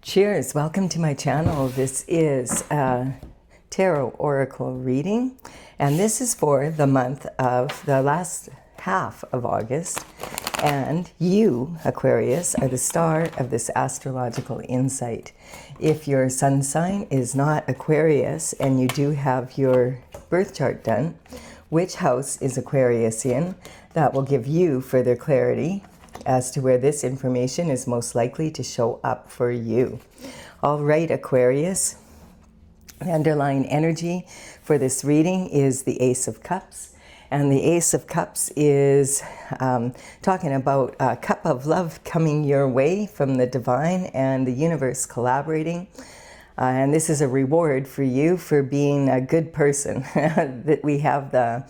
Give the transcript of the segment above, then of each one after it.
Cheers, welcome to my channel. This is a tarot oracle reading, and this is for the month of the last half of August. And you, Aquarius, are the star of this astrological insight. If your sun sign is not Aquarius and you do have your birth chart done, which house is Aquarius in? That will give you further clarity as to where this information is most likely to show up for you. All right, Aquarius, the underlying energy for this reading is the Ace of Cups. And the Ace of Cups is talking about a cup of love coming your way from the divine and the universe collaborating. And this is a reward for you for being a good person. That we have the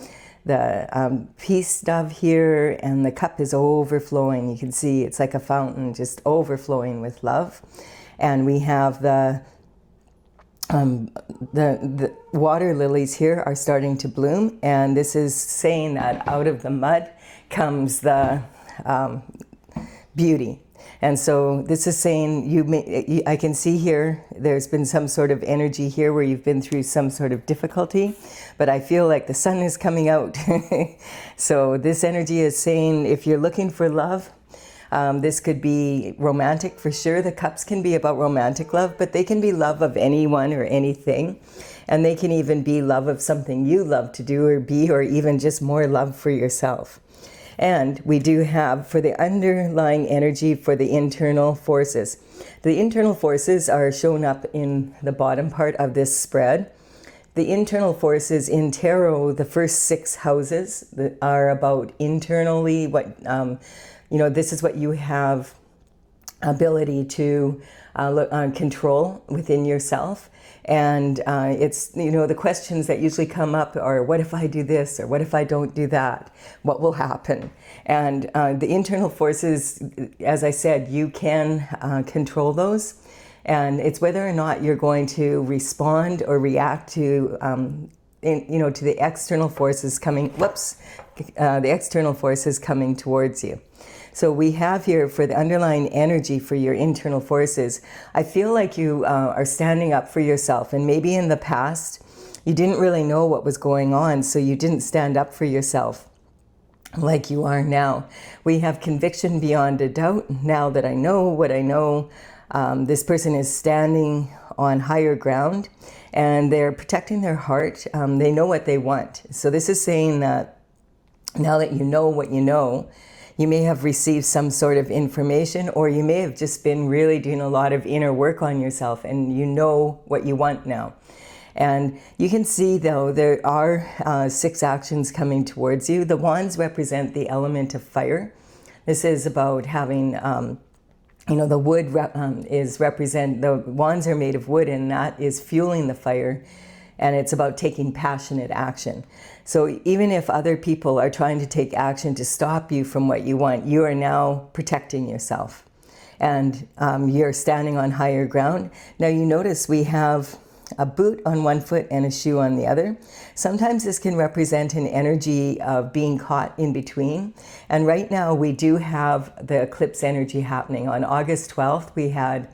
peace dove here, and the cup is overflowing. You can see it's like a fountain just overflowing with love. And we have the water lilies here are starting to bloom, and this is saying that out of the mud comes the beauty. And so this is saying I can see here there's been some sort of energy here where you've been through some sort of difficulty, but I feel like the sun is coming out. So this energy is saying if you're looking for love, this could be romantic for sure. The cups can be about romantic love, but they can be love of anyone or anything. And they can even be love of something you love to do or be, or even just more love for yourself. And we do have, for the underlying energy for the internal forces. The internal forces are shown up in the bottom part of this spread. The internal forces in tarot, the first 6 houses that are about internally what, this is what you have ability to control within yourself. And it's, the questions that usually come up are, what if I do this? Or what if I don't do that? What will happen? And the internal forces, as I said, you can control those. And it's whether or not you're going to respond or react to, to the external forces coming, the external forces coming towards you. So we have here for the underlying energy for your internal forces, I feel like you are standing up for yourself. And maybe in the past, you didn't really know what was going on, so you didn't stand up for yourself like you are now. We have conviction beyond a doubt. Now that I know what I know, this person is standing on higher ground and they're protecting their heart. They know what they want. So this is saying that now that you know what you know, you may have received some sort of information, or you may have just been really doing a lot of inner work on yourself and you know what you want now. And you can see, though, there are 6 actions coming towards you. The wands represent the element of fire. This is about having, the wood the wands are made of wood, and that is fueling the fire. And it's about taking passionate action. So even if other people are trying to take action to stop you from what you want, you are now protecting yourself. And you're standing on higher ground. Now you notice we have a boot on one foot and a shoe on the other. Sometimes this can represent an energy of being caught in between. And right now we do have the eclipse energy happening. On August 12th, we had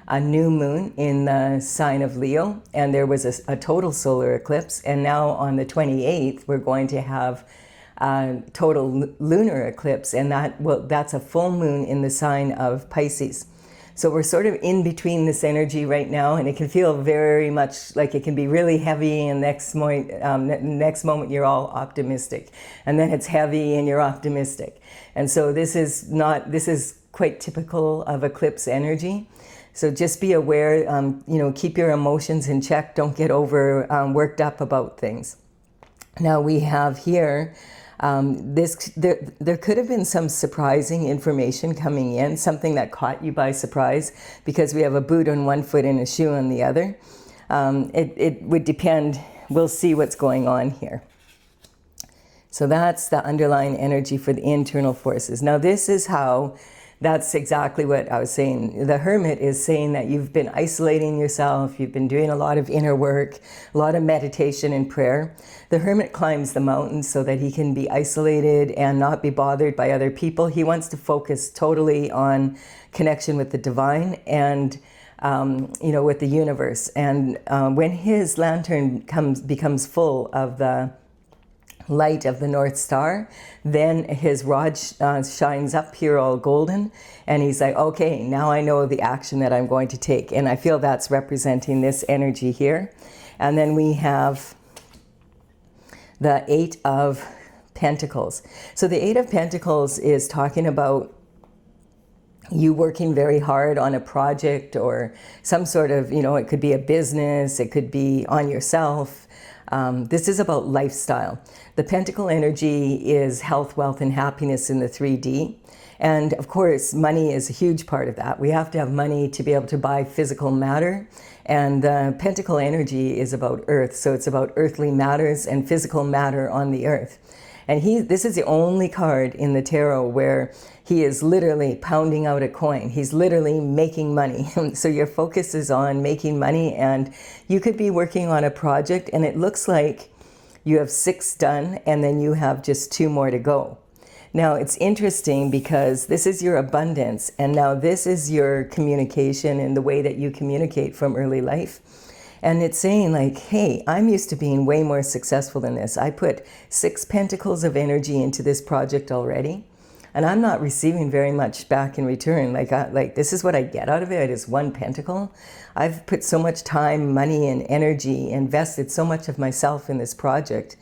a new moon in the sign of Leo, and there was a total solar eclipse. And now on the 28th, we're going to have a total lunar eclipse, and that's a full moon in the sign of Pisces. So we're sort of in between this energy right now, and it can feel very much like it can be really heavy, and next moment you're all optimistic. And then it's heavy and you're optimistic. And so this is quite typical of eclipse energy. So just be aware, keep your emotions in check. Don't get worked up about things. Now we have here, there could have been some surprising information coming in, something that caught you by surprise, because we have a boot on one foot and a shoe on the other. It would depend. We'll see what's going on here. So that's the underlying energy for the internal forces. Now this is how That's exactly what I was saying. The Hermit is saying that you've been isolating yourself, you've been doing a lot of inner work, a lot of meditation and prayer. The Hermit climbs the mountains so that he can be isolated and not be bothered by other people. He wants to focus totally on connection with the divine and you know, with the universe. And when his lantern becomes full of the light of the North Star, then his rod shines up here all golden, and he's like, okay, now I know the action that I'm going to take. And I feel that's representing this energy here. And then we have the Eight of Pentacles. So the Eight of Pentacles is talking about you working very hard on a project or some sort of, you know, it could be a business, it could be on yourself. This is about lifestyle. The Pentacle energy is health, wealth, and happiness in the 3D. And of course, money is a huge part of that. We have to have money to be able to buy physical matter. And the Pentacle energy is about earth. So it's about earthly matters and physical matter on the earth. And this is the only card in the tarot where he is literally pounding out a coin. He's literally making money. So your focus is on making money, and you could be working on a project and it looks like you have 6 done and then you have just 2 more to go. Now it's interesting because this is your abundance, and now this is your communication and the way that you communicate from early life. And it's saying like, hey, I'm used to being way more successful than this. I put 6 pentacles of energy into this project already, and I'm not receiving very much back in return. Like this is what I get out of it is 1 pentacle. I've put so much time, money, and energy, invested so much of myself in this project.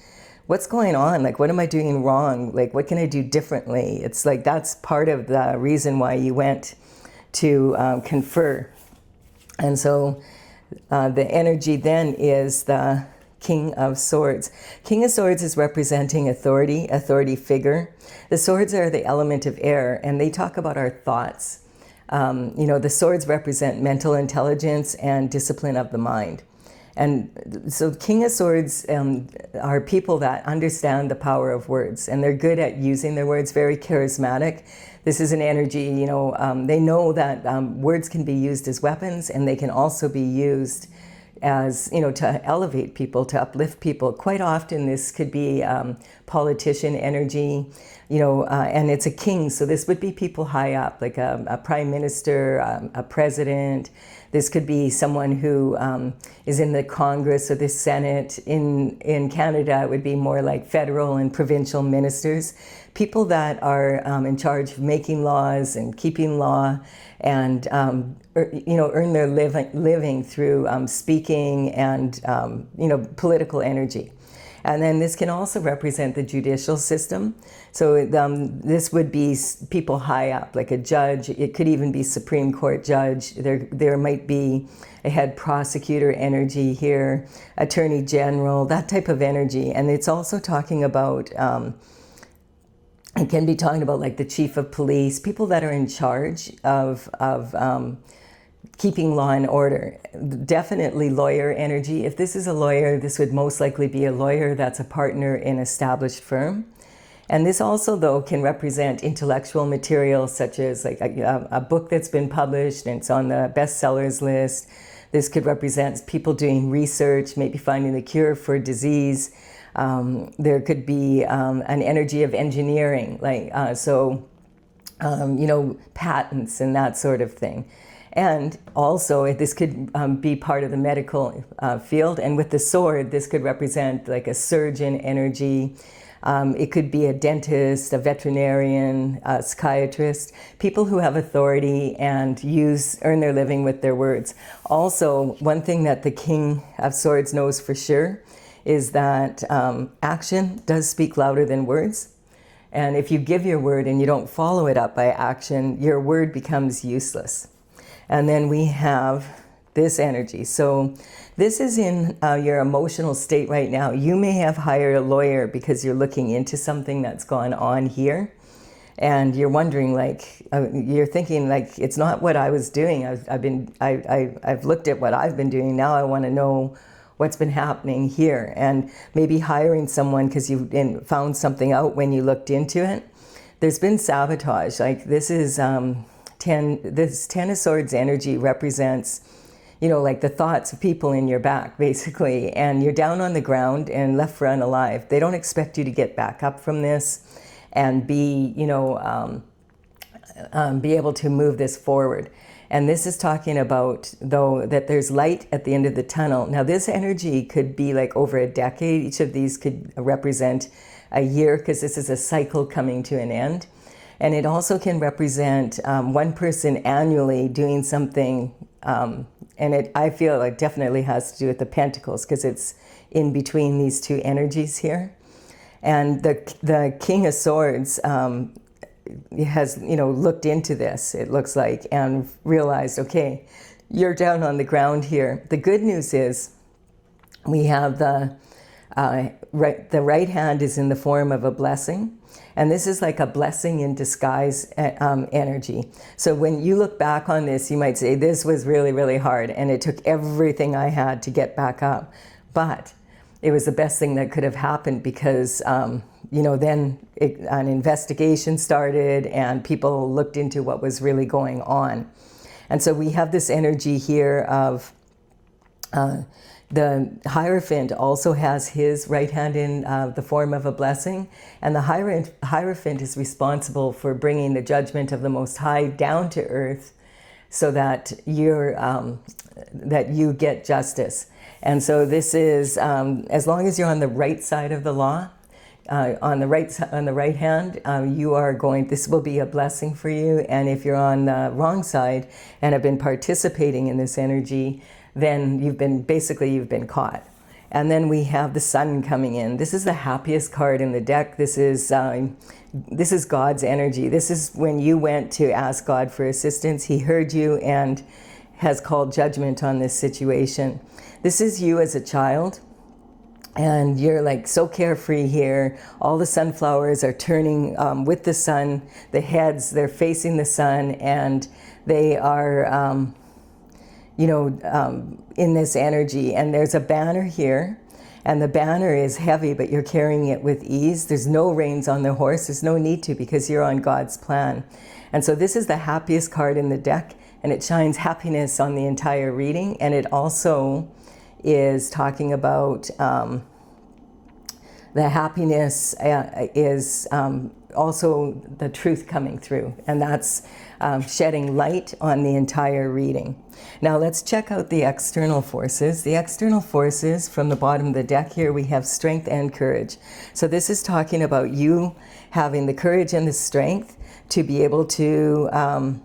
What's going on? Like, what am I doing wrong? Like, what can I do differently? It's like that's part of the reason why you went to confer. And so the energy then is the King of Swords. King of Swords is representing authority figure. The swords are the element of air, and they talk about our thoughts. You know, the swords represent mental intelligence and discipline of the mind. And so King of Swords are people that understand the power of words, and they're good at using their words, very charismatic. This is an energy, you know, they know that words can be used as weapons, and they can also be used as, you know, to elevate people, to uplift people. Quite often this could be politician energy, you know, and it's a king, so this would be people high up, like a prime minister, a president. This could be someone who is in the Congress or the Senate. In Canada, it would be more like federal and provincial ministers. People that are in charge of making laws and keeping law, and you know, earn their living through speaking and you know, political energy. And then this can also represent the judicial system. So this would be people high up, like a judge. It could even be Supreme Court judge. There might be a head prosecutor energy here, attorney general, that type of energy. And it's also talking about, it can be talking about like the chief of police, people that are in charge of keeping law and order. Definitely lawyer energy. If this is a lawyer, this would most likely be a lawyer that's a partner in an established firm. And this also, though, can represent intellectual material such as like a book that's been published and it's on the bestsellers list. This could represent people doing research, maybe finding the cure for disease. There could be an energy of engineering, like you know, patents and that sort of thing. And also, this could be part of the medical field. And with the sword, this could represent like a surgeon energy. It could be a dentist, a veterinarian, a psychiatrist, people who have authority and earn their living with their words. Also, one thing that the King of Swords knows for sure is that action does speak louder than words. And if you give your word and you don't follow it up by action, your word becomes useless. And then we have this energy. So this is in your emotional state right now. You may have hired a lawyer because you're looking into something that's gone on here. And you're wondering, like, you're thinking, like, it's not what I was doing. I've looked at what I've been doing. Now I want to know what's been happening here. And maybe hiring someone because you found something out when you looked into it. There's been sabotage. Like, this is... this 10 of Swords energy represents, you know, like the thoughts of people in your back, basically, and you're down on the ground and left for unalive. They don't expect you to get back up from this and be, you know, be able to move this forward. And this is talking about, though, that there's light at the end of the tunnel. Now, this energy could be like over a decade. Each of these could represent a year, because this is a cycle coming to an end. And it also can represent one person annually doing something, and I feel it definitely has to do with the Pentacles, because it's in between these two energies here. And the King of Swords has, looked into this, it looks like, and realized, okay, you're down on the ground here. The good news is we have the right hand is in the form of a blessing. And this is like a blessing in disguise energy. So when you look back on this, you might say, this was really, really hard, and it took everything I had to get back up. But it was the best thing that could have happened, because, then an investigation started and people looked into what was really going on. And so we have this energy here of the Hierophant also has his right hand in the form of a blessing. And the Hierophant is responsible for bringing the judgment of the Most High down to earth, so that you get justice. And so this is, as long as you're on the right side of the law, on the right hand, this will be a blessing for you. And if you're on the wrong side and have been participating in this energy, then you've been caught. And then we have the Sun coming in. This is the happiest card in the deck. This is God's energy. This is when you went to ask God for assistance. He heard you and has called judgment on this situation. This is you as a child, and you're like so carefree here. All the sunflowers are turning with the sun. The heads, they're facing the sun, and they are in this energy. And there's a banner here, and the banner is heavy, but you're carrying it with ease. There's no reins on the horse. There's no need to, because you're on God's plan. And so this is the happiest card in the deck, and it shines happiness on the entire reading. And it also is talking about the happiness is also the truth coming through, and that's shedding light on the entire reading. Now let's check out the external forces. The external forces from the bottom of the deck here, we have strength and courage. So this is talking about you having the courage and the strength to be able to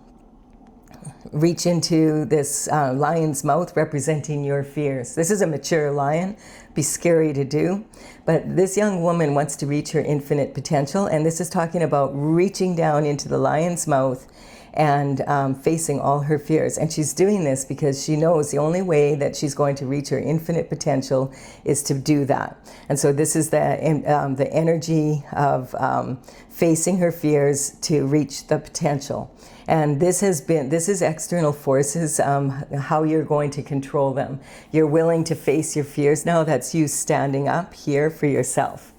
reach into this lion's mouth, representing your fears. This is a mature lion, be scary to do, but this young woman wants to reach her infinite potential, and this is talking about reaching down into the lion's mouth and facing all her fears. And she's doing this because she knows the only way that she's going to reach her infinite potential is to do that. And so this is the energy of facing her fears to reach the potential. And this is external forces, how you're going to control them. You're willing to face your fears now. That's you standing up here for yourself.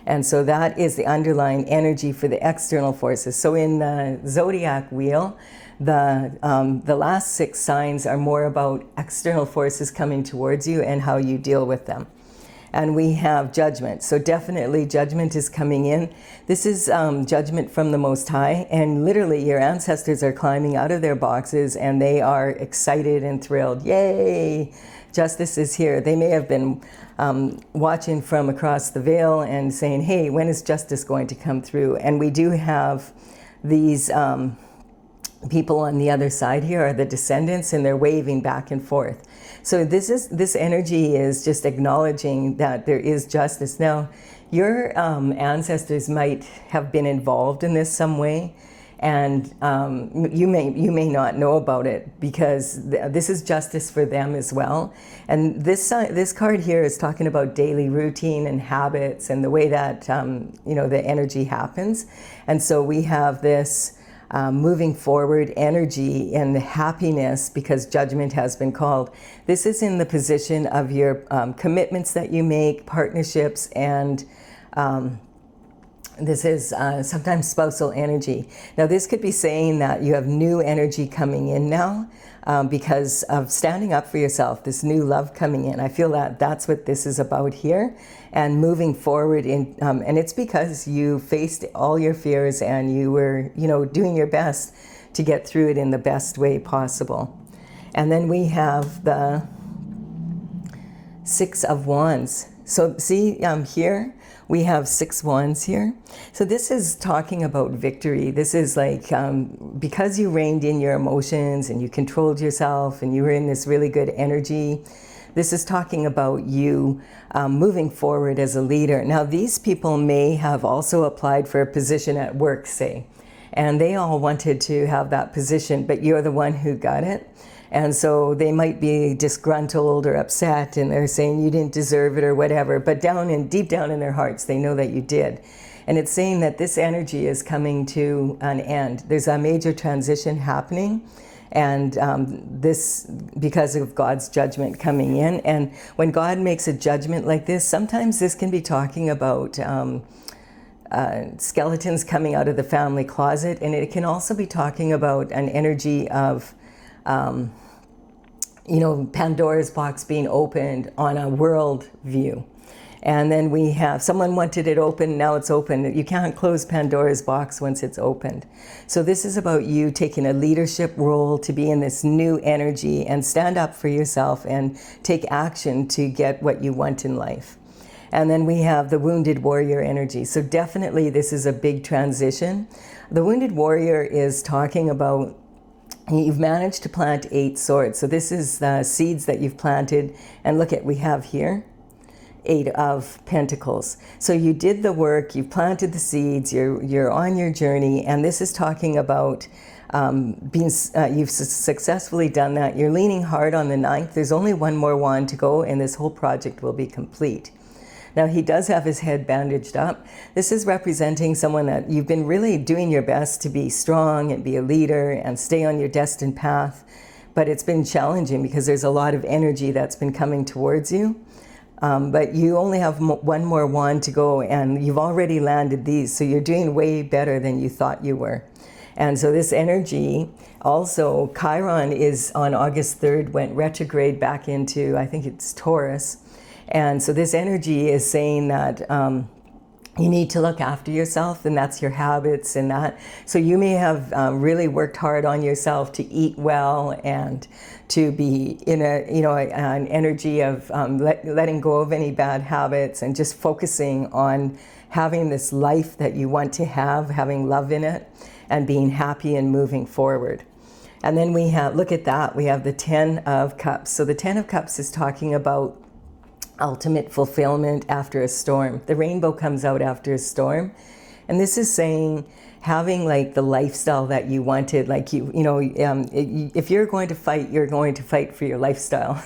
And so that is the underlying energy for the external forces. So in the zodiac wheel, the last 6 signs are more about external forces coming towards you and how you deal with them. And we have judgment. So definitely judgment is coming in. This is judgment from the Most High. And literally your ancestors are climbing out of their boxes and they are excited and thrilled. Yay! Justice is here. They may have been watching from across the veil and saying, hey, when is justice going to come through? And we do have these people on the other side here are the descendants, and they're waving back and forth. So this energy is just acknowledging that there is justice. Now, your ancestors might have been involved in this some way, and you may not know about it, because this is justice for them as well. And this card here is talking about daily routine and habits and the way that the energy happens. And so we have this moving forward energy and happiness because judgment has been called. This is in the position of your commitments that you make, partnerships, and this is sometimes spousal energy. Now this could be saying that you have new energy coming in now because of standing up for yourself, this new love coming in. I feel that that's what this is about here, and moving forward in, and it's because you faced all your fears and you were, doing your best to get through it in the best way possible. And then we have the Six of Wands. So see here, we have 6 wands here. So this is talking about victory. This is like, because you reined in your emotions and you controlled yourself and you were in this really good energy, this is talking about you moving forward as a leader. Now, these people may have also applied for a position at work, say, and they all wanted to have that position, but you're the one who got it. And so they might be disgruntled or upset, and they're saying you didn't deserve it or whatever, but deep down in their hearts, they know that you did. And it's saying that this energy is coming to an end. There's a major transition happening, and this because of God's judgment coming in. And when God makes a judgment like this, sometimes this can be talking about skeletons coming out of the family closet, and it can also be talking about an energy of Pandora's box being opened on a world view. And then we have, someone wanted it open, now it's open. You can't close Pandora's box once it's opened. So this is about you taking a leadership role to be in this new energy and stand up for yourself and take action to get what you want in life. And then we have the wounded warrior energy. So definitely this is a big transition. The wounded warrior is talking about you've managed to plant 8 swords. So this is the seeds that you've planted. And look at, we have here 8 of Pentacles. So you did the work, you planted the seeds, you're on your journey. And this is talking about you've successfully done that. You're leaning hard on the 9th. There's only one more wand to go and this whole project will be complete. Now, he does have his head bandaged up. This is representing someone that you've been really doing your best to be strong and be a leader and stay on your destined path. But it's been challenging because there's a lot of energy that's been coming towards you. But you only have one more wand to go and you've already landed these. So you're doing way better than you thought you were. And so this energy, also Chiron is on August 3rd, went retrograde back into, I think it's Taurus. And so this energy is saying that you need to look after yourself, and that's your habits and that. So you may have really worked hard on yourself to eat well and to be in an energy of letting go of any bad habits and just focusing on having this life that you want to have, having love in it, and being happy and moving forward. And then we have, look at that, we have the 10 of Cups. So the 10 of Cups is talking about ultimate fulfillment after a storm. The rainbow comes out after a storm. And this is saying having like the lifestyle that you wanted, like if you're going to fight, you're going to fight for your lifestyle.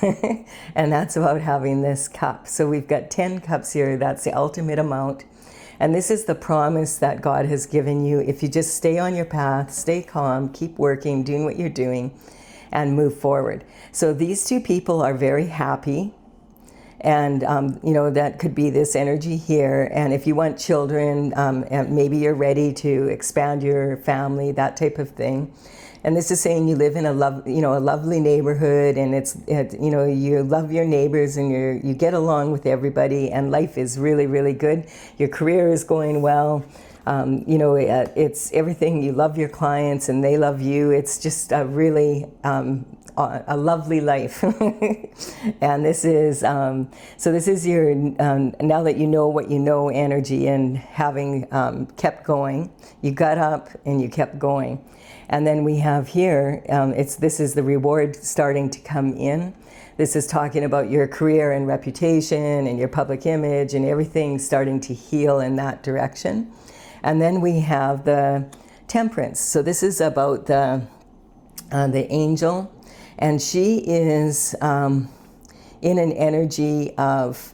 And that's about having this cup. So we've got 10 cups here. That's the ultimate amount. And this is the promise that God has given you. If you just stay on your path, stay calm, keep working, doing what you're doing, and move forward. So these two people are very happy. And, that could be this energy here. And if you want children, and maybe you're ready to expand your family, that type of thing. And this is saying you live in a lovely neighborhood, and you love your neighbors, and you get along with everybody, and life is really, really good. Your career is going well. It's everything. You love your clients, and they love you. It's just a really a lovely life. And this is this is your now that you know what you know energy, and having kept going, you got up and you kept going. And then we have here this is the reward starting to come in. This is talking about your career and reputation and your public image and everything starting to heal in that direction. And then we have the Temperance. So this is about the angel. And she is in an energy of,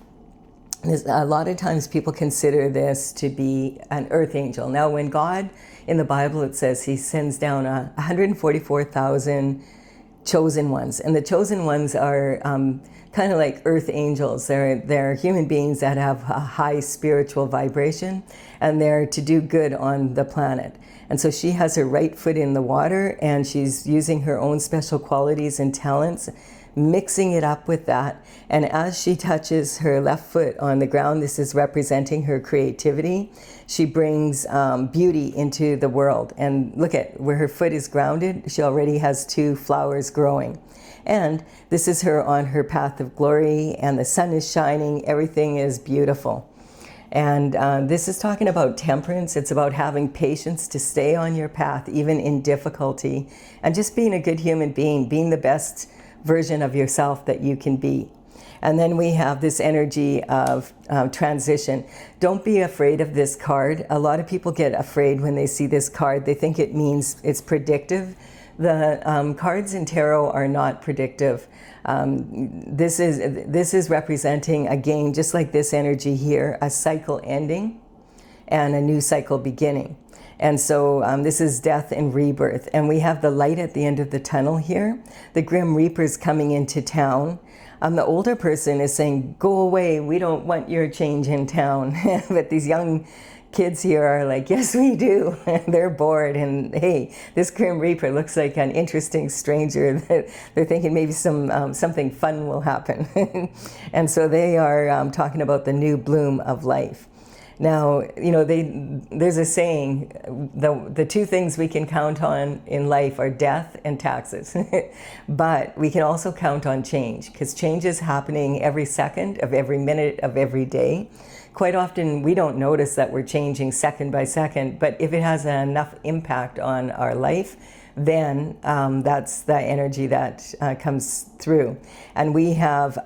a lot of times people consider this to be an earth angel. Now, when God, in the Bible, it says he sends down 144,000 chosen ones. And the chosen ones are kind of like earth angels. They're human beings that have a high spiritual vibration, and they're to do good on the planet. And so she has her right foot in the water, and she's using her own special qualities and talents mixing it up with that. And as she touches her left foot on the ground, this is representing her creativity. She brings beauty into the world. And look at where her foot is grounded. She already has 2 flowers growing. And this is her on her path of glory, and the sun is shining. Everything is beautiful. And this is talking about temperance. It's about having patience to stay on your path, even in difficulty, and just being a good human being, being the best version of yourself that you can be. And then we have this energy of transition. Don't be afraid of this card. A lot of people get afraid when they see this card. They think it means it's predictive. The cards in tarot are not predictive. This is representing, again, just like this energy here, a cycle ending and a new cycle beginning. And so this is death and rebirth. And we have the light at the end of the tunnel here. The Grim Reaper's coming into town. The older person is saying, go away, we don't want your change in town. But these young kids here are like, yes, we do. They're bored, and hey, this Grim Reaper looks like an interesting stranger. They're thinking maybe something fun will happen. And so they are talking about the new bloom of life. Now, you know, there's a saying, the 2 things we can count on in life are death and taxes. But we can also count on change, because change is happening every second of every minute of every day. Quite often we don't notice that we're changing second by second, but if it has enough impact on our life, then that's the energy that comes through. And we have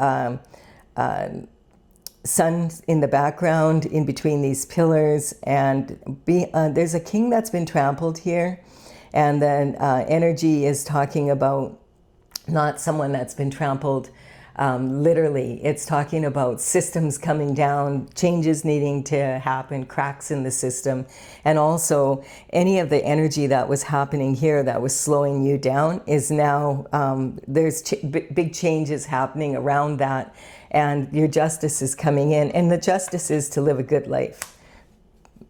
sun in the background in between these pillars, and there's a king that's been trampled here, and then energy is talking about not someone that's been trampled literally. It's talking about systems coming down, changes needing to happen, cracks in the system, and also any of the energy that was happening here that was slowing you down is now, there's big changes happening around that, and your justice is coming in, and the justice is to live a good life.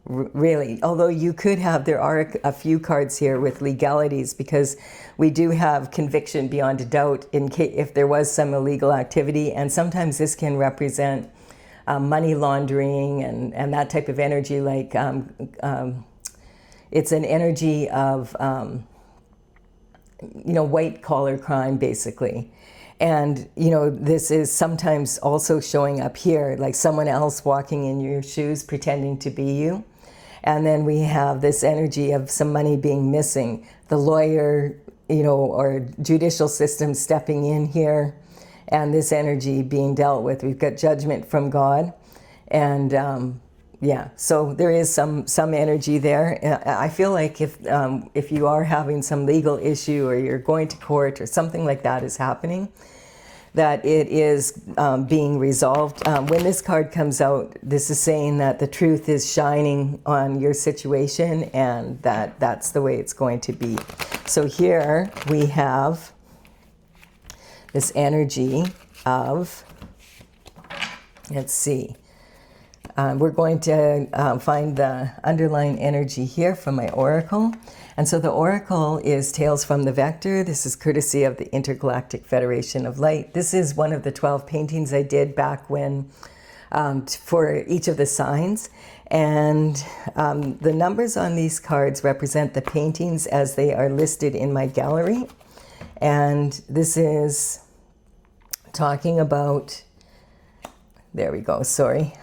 Really, although you could have, there are a few cards here with legalities, because we do have conviction beyond a doubt in case if there was some illegal activity, and sometimes this can represent money laundering and that type of energy. Like it's an energy of you know, white collar crime basically. And, you know, this is sometimes also showing up here, like someone else walking in your shoes pretending to be you. And then we have this energy of some money being missing. The lawyer, you know, or judicial system stepping in here, and this energy being dealt with. We've got judgment from God. And yeah, so there is some energy there. I feel like if you are having some legal issue, or you're going to court, or something like that is happening, that it is being resolved. When this card comes out, this is saying that the truth is shining on your situation, and that's the way it's going to be. So here we have this energy of, let's see, we're going to find the underlying energy here from my oracle. And so the oracle is Tales from the Vector. This is courtesy of the Intergalactic Federation of Light. This is one of the 12 paintings I did back when, for each of the signs. And the numbers on these cards represent the paintings as they are listed in my gallery. And this is talking about, there we go, sorry.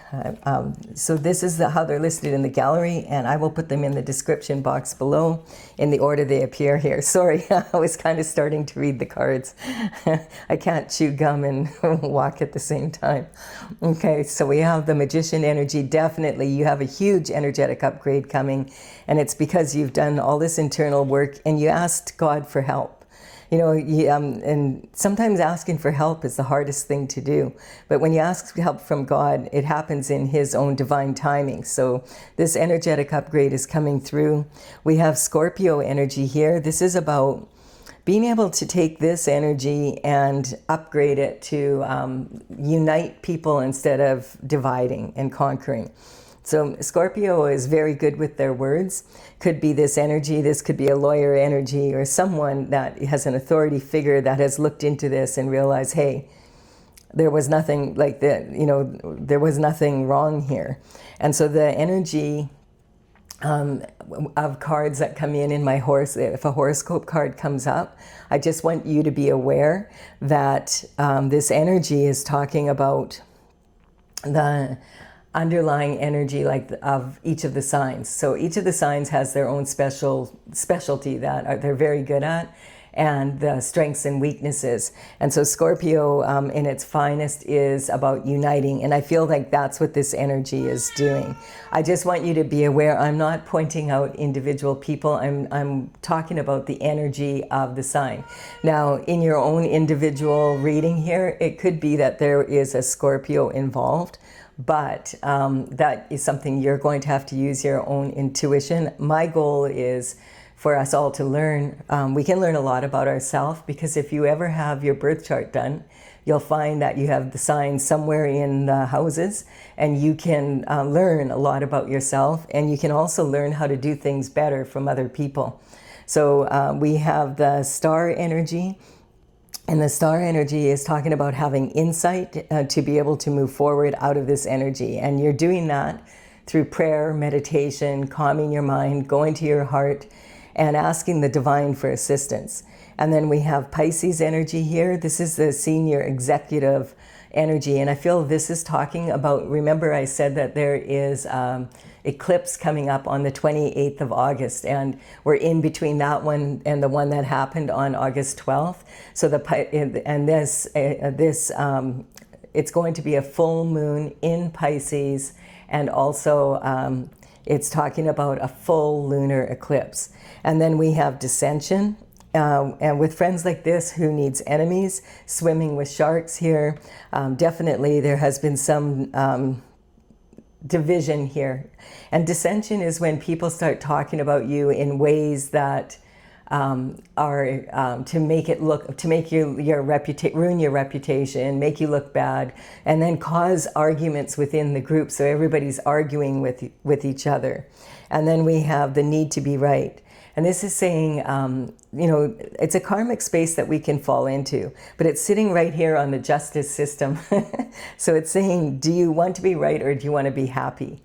So this is how they're listed in the gallery, and I will put them in the description box below in the order they appear here. Sorry, I was kind of starting to read the cards. I can't chew gum and walk at the same time. Okay, so we have the Magician energy. Definitely, you have a huge energetic upgrade coming, and it's because you've done all this internal work and you asked God for help. You know, and sometimes asking for help is the hardest thing to do. But when you ask help from God, it happens in His own divine timing. So this energetic upgrade is coming through. We have Scorpio energy here. This is about being able to take this energy and upgrade it to unite people instead of dividing and conquering. So Scorpio is very good with their words. Could be this energy, this could be a lawyer energy, or someone that has an authority figure that has looked into this and realized, hey, there was nothing like that, there was nothing wrong here. And so the energy of cards that come in my if a horoscope card comes up, I just want you to be aware that this energy is talking about the underlying energy of each of the signs. So each of the signs has their own specialty that they're very good at, and the strengths and weaknesses. And so Scorpio in its finest is about uniting, and I feel like that's what this energy is doing. I just want you to be aware, I'm not pointing out individual people, I'm talking about the energy of the sign. Now, in your own individual reading here, it could be that there is a Scorpio involved, but that is something you're going to have to use your own intuition. My goal is for us all to learn. We can learn a lot about ourselves, because if you ever have your birth chart done, you'll find that you have the signs somewhere in the houses, and you can learn a lot about yourself, and you can also learn how to do things better from other people. So we have the star energy. And the star energy is talking about having insight to be able to move forward out of this energy. And you're doing that through prayer, meditation, calming your mind, going to your heart, and asking the divine for assistance. And then we have Pisces energy here. This is the senior executive energy. And I feel this is talking about, remember I said that there is eclipse coming up on the 28th of August, and we're in between that one and the one that happened on August 12th. So it's going to be a full moon in Pisces, and also it's talking about a full lunar eclipse. And then we have dissension. And with friends like this, who needs enemies? Swimming with sharks here. Definitely there has been some division here. And dissension is when people start talking about you in ways that are to make it look, to make ruin your reputation, make you look bad, and then cause arguments within the group. So everybody's arguing with each other. And then we have the need to be right. And this is saying, it's a karmic space that we can fall into, but it's sitting right here on the justice system. So it's saying, do you want to be right, or do you want to be happy?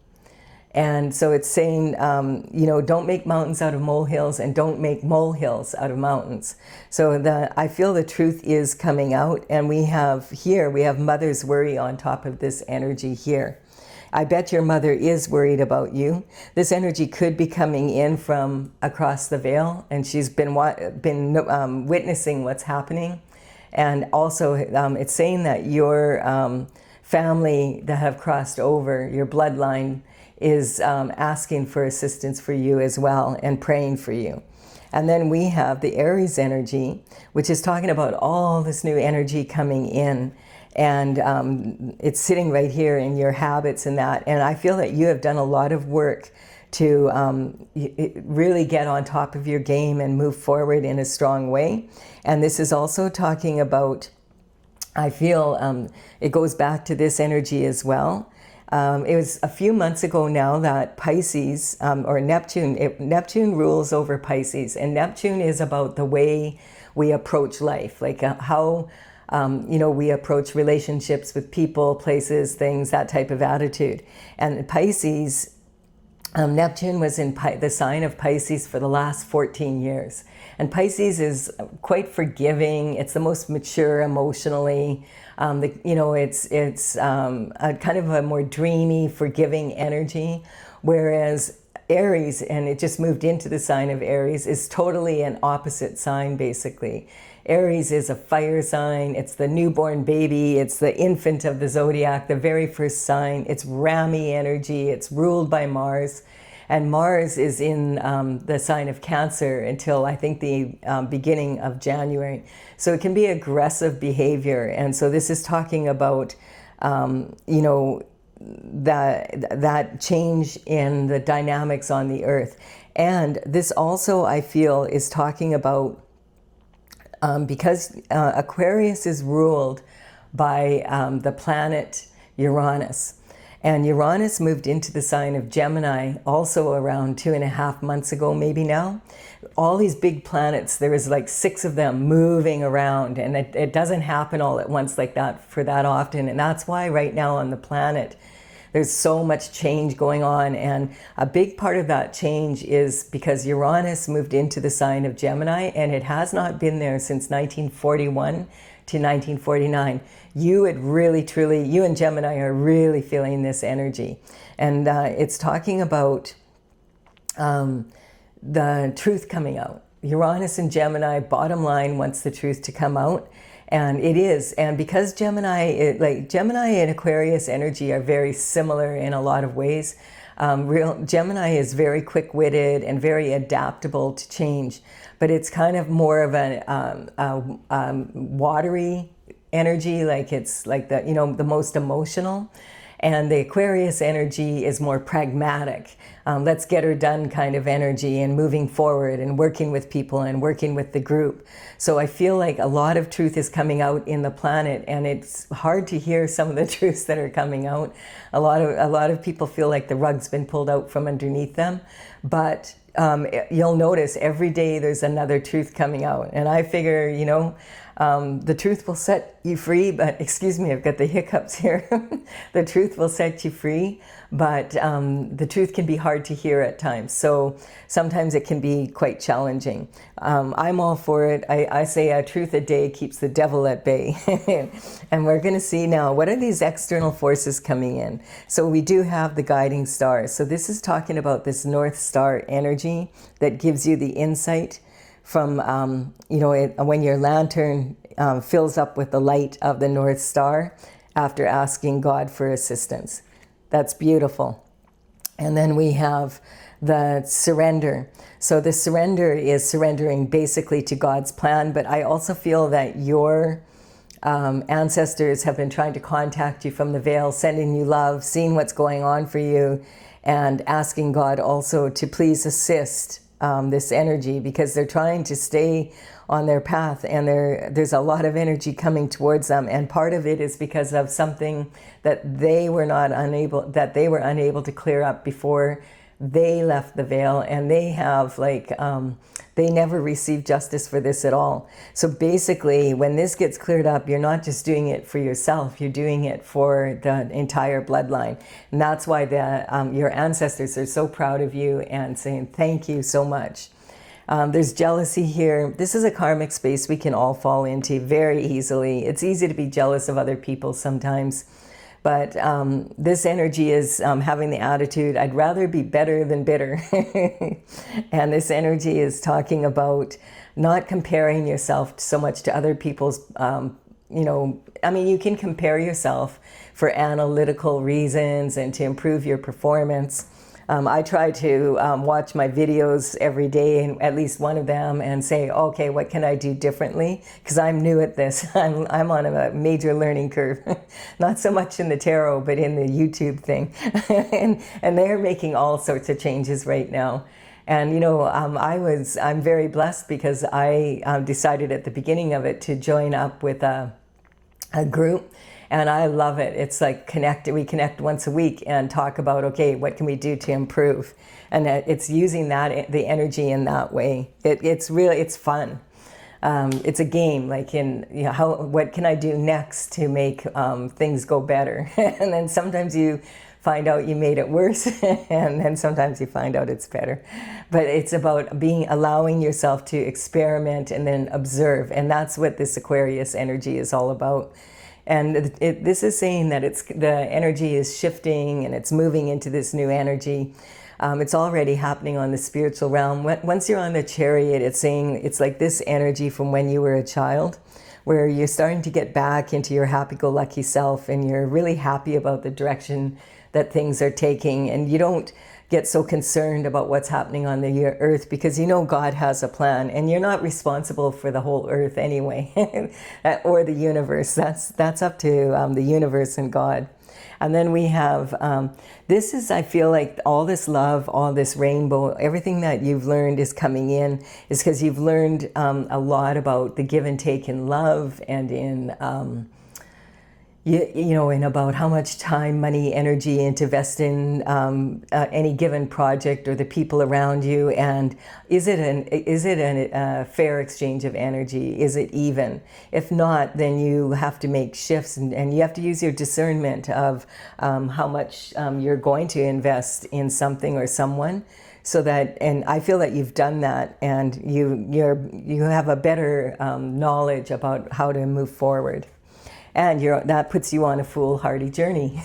And so it's saying, don't make mountains out of molehills, and don't make molehills out of mountains. So I feel the truth is coming out, and we have mother's worry on top of this energy here. I bet your mother is worried about you. This energy could be coming in from across the veil, and she's been witnessing what's happening. And also it's saying that your family that have crossed over, your bloodline, is asking for assistance for you as well, and praying for you. And then we have the Aries energy, which is talking about all this new energy coming in. And it's sitting right here in your habits and that. And I feel that you have done a lot of work to really get on top of your game and move forward in a strong way. And this is also talking about, I feel it goes back to this energy as well. It was a few months ago now that Pisces, or Neptune rules over Pisces. And Neptune is about the way we approach life, like how we approach relationships with people, places, things, that type of attitude. And Pisces, Neptune was in the sign of Pisces for the last 14 years. And Pisces is quite forgiving. It's the most mature emotionally. It's a kind of a more dreamy, forgiving energy. Whereas Aries, and it just moved into the sign of Aries, is totally an opposite sign, basically. Aries is a fire sign. It's the newborn baby. It's the infant of the zodiac, the very first sign. It's rammy energy. It's ruled by Mars. And Mars is in the sign of Cancer until I think the beginning of January. So it can be aggressive behavior. And so this is talking about, that change in the dynamics on the earth. And this also, I feel, is talking about, because Aquarius is ruled by the planet Uranus. And Uranus moved into the sign of Gemini also around 2.5 months ago, maybe now. All these big planets, there was like 6 of them moving around, and it doesn't happen all at once like that for that often. And that's why right now on the planet, there's so much change going on. And a big part of that change is because Uranus moved into the sign of Gemini, and it has not been there since 1941 to 1949. You and Gemini are really feeling this energy. And it's talking about the truth coming out. Uranus and Gemini, bottom line, wants the truth to come out. And it is. And because Gemini and Aquarius energy are very similar in a lot of ways, Gemini is very quick-witted and very adaptable to change. But it's kind of more of a watery energy, like it's like the most emotional. And the Aquarius energy is more pragmatic. Let's get her done kind of energy, and moving forward and working with people and working with the group. So I feel like a lot of truth is coming out in the planet, and it's hard to hear some of the truths that are coming out. A lot of people feel like the rug's been pulled out from underneath them, but you'll notice every day there's another truth coming out. And I figure, the truth will set you free, but excuse me, I've got the hiccups here. The truth will set you free, but the truth can be hard to hear at times. So sometimes it can be quite challenging. I'm all for it. I say a truth a day keeps the devil at bay. And we're going to see now, what are these external forces coming in? So we do have the guiding stars. So this is talking about this North Star energy that gives you the insight from, when your lantern fills up with the light of the North Star after asking God for assistance. That's beautiful. And then we have the surrender. So the surrender is surrendering basically to God's plan, but I also feel that your ancestors have been trying to contact you from the veil, sending you love, seeing what's going on for you, and asking God also to please assist this energy, because they're trying to stay on their path, and there's a lot of energy coming towards them, and part of it is because of something that they were unable to clear up before they left the veil, and they have they never received justice for this at all. So basically, when this gets cleared up, you're not just doing it for yourself, you're doing it for the entire bloodline. And that's why your ancestors are so proud of you and saying thank you so much. There's jealousy here. This is a karmic space we can all fall into very easily. It's easy to be jealous of other people sometimes. But this energy is having the attitude, I'd rather be better than bitter. And this energy is talking about not comparing yourself so much to other people's, you can compare yourself for analytical reasons and to improve your performance. I try to watch my videos every day, and at least one of them, and say, okay, what can I do differently? Because I'm new at this. I'm on a major learning curve. Not so much in the tarot, but in the YouTube thing. and they're making all sorts of changes right now. And I'm very blessed because I decided at the beginning of it to join up with a group. And I love it. It's like we connect once a week and talk about, okay, what can we do to improve? And it's using the energy in that way. It's fun. It's a game, what can I do next to make things go better? And then sometimes you find out you made it worse, and then sometimes you find out it's better. But it's about allowing yourself to experiment and then observe. And that's what this Aquarius energy is all about. And this is saying that the energy is shifting and it's moving into this new energy. It's already happening on the spiritual realm. Once you're on the chariot, it's saying it's like this energy from when you were a child, where you're starting to get back into your happy-go-lucky self, and you're really happy about the direction that things are taking, and you don't get so concerned about what's happening on the earth, because God has a plan, and you're not responsible for the whole earth anyway, or the universe. That's up to the universe and God. And then we have, I feel like all this love, all this rainbow, everything that you've learned is coming in, is because you've learned a lot about the give and take in love and in you know, and about how much time, money, energy to invest in any given project or the people around you, and is it a fair exchange of energy? Is it even? If not, then you have to make shifts, and you have to use your discernment of how much you're going to invest in something or someone. So that, and I feel that you've done that, and you have a better knowledge about how to move forward. And that puts you on a foolhardy journey.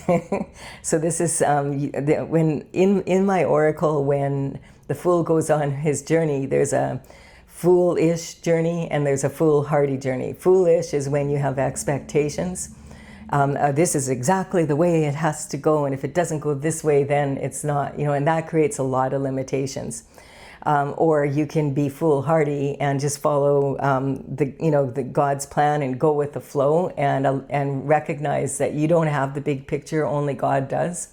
So this is when in my oracle, when the fool goes on his journey, there's a foolish journey and there's a foolhardy journey. Foolish is when you have expectations. This is exactly the way it has to go, and if it doesn't go this way, then it's not, you know, and that creates a lot of limitations. Or you can be foolhardy and just follow the God's plan and go with the flow, and recognize that you don't have the big picture, only God does.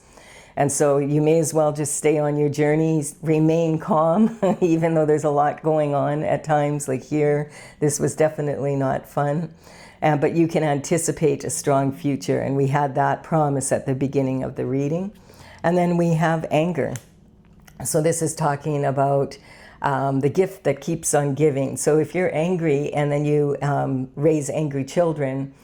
And so you may as well just stay on your journey, remain calm, even though there's a lot going on at times. Like here, this was definitely not fun. But you can anticipate a strong future, and we had that promise at the beginning of the reading. And then we have anger. So this is talking about the gift that keeps on giving. So if you're angry and then you raise angry children,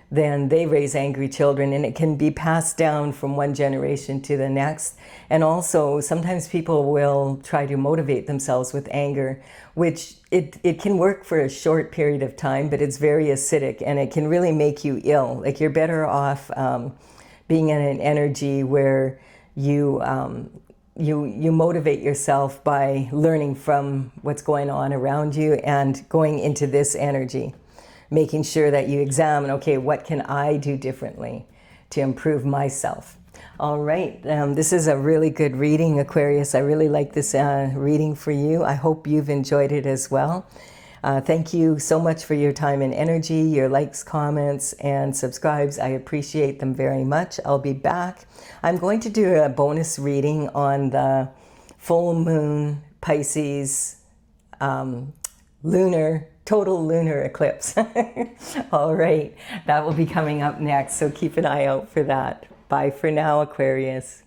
then they raise angry children, and it can be passed down from one generation to the next. And also sometimes people will try to motivate themselves with anger, which it can work for a short period of time, but it's very acidic and it can really make you ill. Like you're better off being in an energy where you motivate yourself by learning from what's going on around you and going into this energy, making sure that you examine, okay, what can I do differently to improve myself? All right, this is a really good reading, Aquarius. I really like this reading for you. I hope you've enjoyed it as well. Thank you so much for your time and energy, your likes, comments, and subscribes. I appreciate them very much. I'll be back. I'm going to do a bonus reading on the full moon Pisces total lunar eclipse. All right, that will be coming up next, so keep an eye out for that. Bye for now, Aquarius.